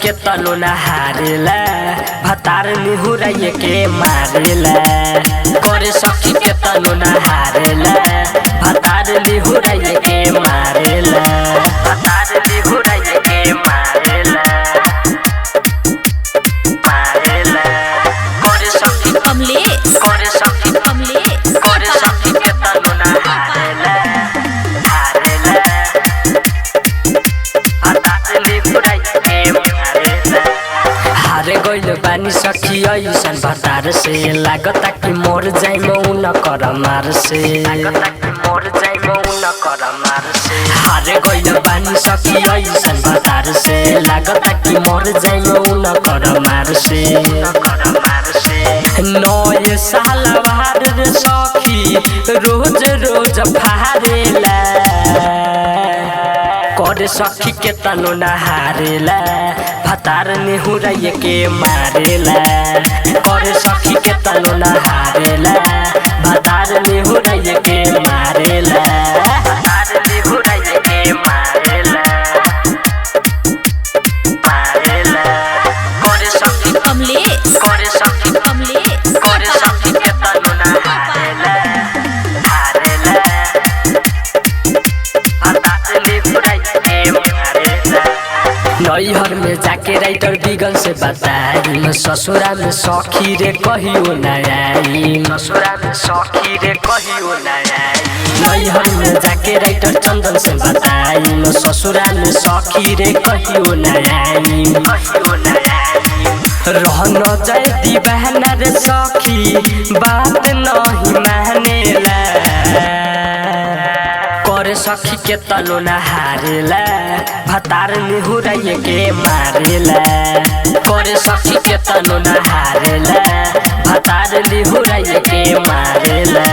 के तनो न हारेला भतार निहुराइए के मारेला करे सखी के तनो न हारेला भतार निहुराइए के मारेला भतार निहुराइए के मारेला मारेला करे सखी कमलेश करे सखी के तनो न हारेला हारेला भतार निहुराइए के मारेला हारे गइल बानी सखी ऐसन भतार से लागता कि मोर जाई न कर मार से लागता कि मोर जाई न कर मार से हारे गइल बानी सखी ऐसन भतार से लागता कि मोर जाई न कर मार से नए साल बाहर रे सखी रोज रोज फारेला करे सखी के तनो न हारेला भतार निहुराइए के मारेला करे सखी के तनो न हारेला भतार निहुराइए के मारेला भतार निहुराइए के मारेला मारेला करे सखी कमलेश करे सखी के तनो न हारेला हारेला भतार निहुराइए के मारेला नैहर में जाके राइटर बिगल से बताई ससुरा में सखी रे कहियो न आई ससुरा में सखी रे कहियो न आई नैहर में जाके राइटर चंदन से बताई ससुरा में सखी रे कहियो न आई कहियो न आई रहन जाए दीवाना रे सखी बात नहीं मानेला करे सखी के तनो न हारेला भतार निहुराइए के मारेला करे सखी के तनो न हारेला भतार निहुराइए के मारेला।